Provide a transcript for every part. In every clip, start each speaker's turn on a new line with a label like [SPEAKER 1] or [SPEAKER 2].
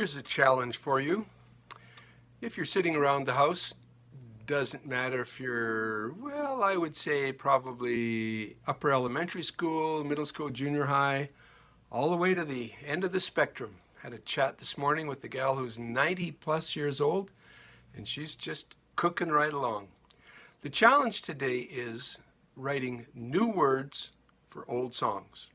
[SPEAKER 1] Here's a challenge for you. If you're sitting around the house, doesn't matter if you're, well, I would say probably upper elementary school, middle school, junior high, all the way to the end of the spectrum. Had a chat this morning with the gal who's 90 plus years old, and she's just cooking right along. The challenge today is writing new words for old songs.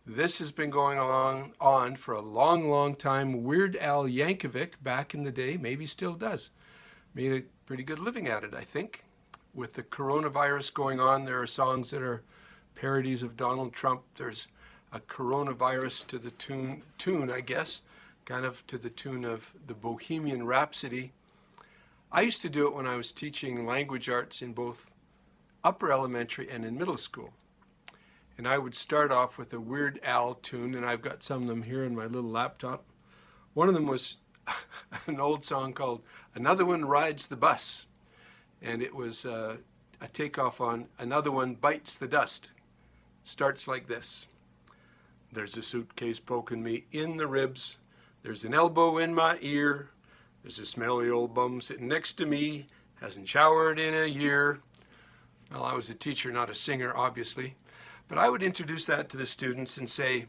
[SPEAKER 1] This has been going on for a long time. Weird Al Yankovic, back in the day, maybe still does, made a pretty good living at it, I think. With the coronavirus going on, there are songs that are parodies of Donald Trump. There's a coronavirus to the tune, I guess, kind of to the tune of the Bohemian Rhapsody. I used to do it when I was teaching language arts in both upper elementary and in middle school. And I would start off with a Weird Al tune, and I've got some of them here in my little laptop. One of them was an old song called Another One Rides the Bus. And it was a takeoff on Another One Bites the Dust. Starts like this. There's a suitcase poking me in the ribs. There's an elbow in my ear. There's a smelly old bum sitting next to me. Hasn't showered in a year. Well, I was a teacher, not a singer, obviously. But I would introduce that to the students and say,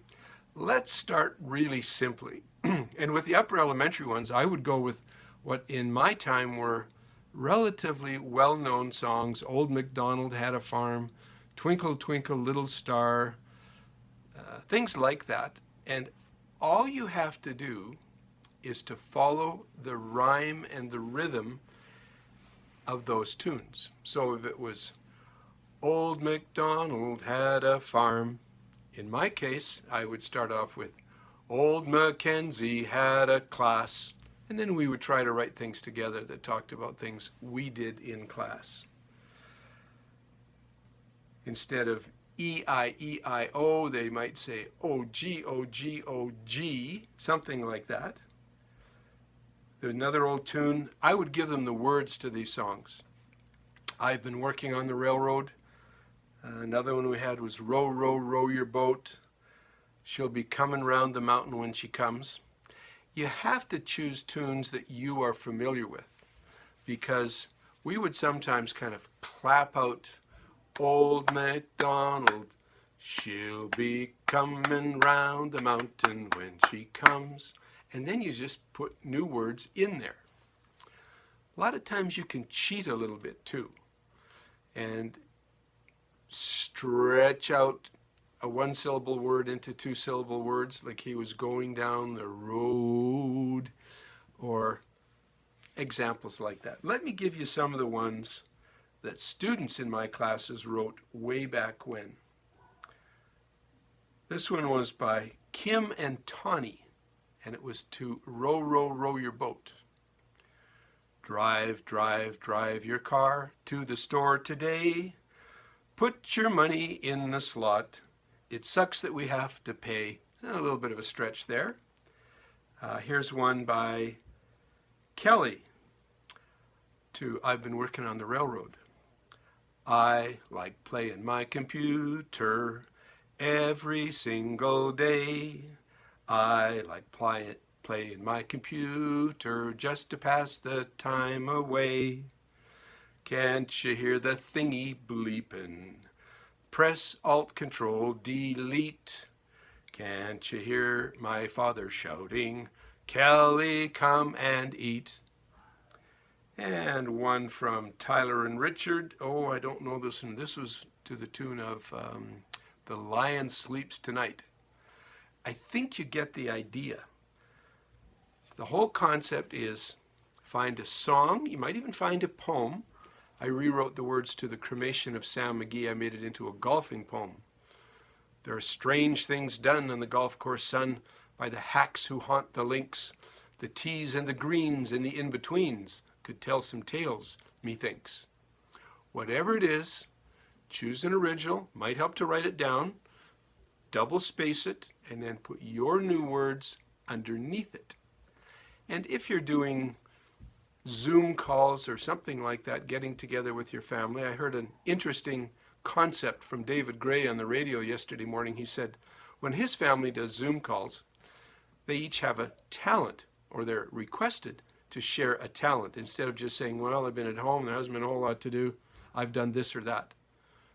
[SPEAKER 1] let's start really simply. And with the upper elementary ones, I would go with what in my time were relatively well-known songs. Old MacDonald Had a Farm, Twinkle, Twinkle, Little Star, things like that. And all you have to do is to follow the rhyme and the rhythm of those tunes. So if it was Old MacDonald had a farm, in my case, I would start off with Old Mackenzie had a class, and then we would try to write things together that talked about things we did in class. Instead of E-I-E-I-O, they might say O-G-O-G-O-G, something like that. There's another old tune. I would give them the words to these songs. I've been working on the railroad. Another one we had was Row, row, row your boat. She'll be coming round the mountain when she comes. You have to choose tunes that you are familiar with, because we would sometimes kind of clap out Old MacDonald, she'll be coming round the mountain when she comes. And then you just put new words in there. A lot of times you can cheat a little bit too, and stretch out a one-syllable word into two-syllable words, like he was going down the road, or examples like that. Let me give you some of the ones that students in my classes wrote way back when. This one was by Kim and Tawny, and it was to Row, row, row your boat. Drive, drive, drive your car to the store today. Put your money in the slot. It sucks that we have to pay. A little bit of a stretch there. Here's one by Kelly to I've Been Working on the Railroad. I like playing my computer every single day. I like playing my computer just to pass the time away. Can't you hear the thingy bleeping? Press Alt Control Delete. Can't you hear my father shouting, Kelly, come and eat? And one from Tyler and Richard. Oh, I don't know this one. This was to the tune of The Lion Sleeps Tonight. I think you get the idea. The whole concept is find a song. You might even find a poem. I rewrote the words to The Cremation of Sam McGee. I made it into a golfing poem. There are strange things done on the golf course, son, by the hacks who haunt the links. The tees and the greens and the in-betweens could tell some tales, methinks. Whatever it is, choose an original, might help to write it down, double space it, and then put your new words underneath it. And if you're doing Zoom calls or something like that, getting together with your family, I heard an interesting concept from David Gray on the radio yesterday morning. He said when his family does Zoom calls, they each have a talent or they're requested to share a talent instead of just saying, well, I've been at home, there hasn't been a whole lot to do, I've done this or that.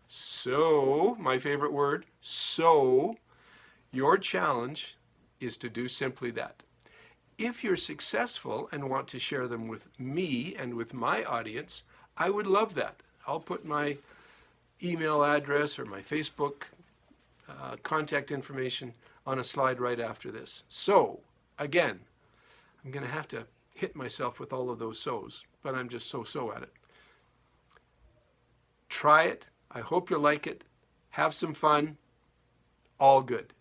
[SPEAKER 1] So, my favorite word, so, your challenge is to do simply that. If you're successful and want to share them with me and with my audience, I would love that. I'll put my email address or my Facebook contact information on a slide right after this. So, again, I'm going to have to hit myself with all of those so's, but I'm just so at it. Try it. I hope you like it. Have some fun. All good.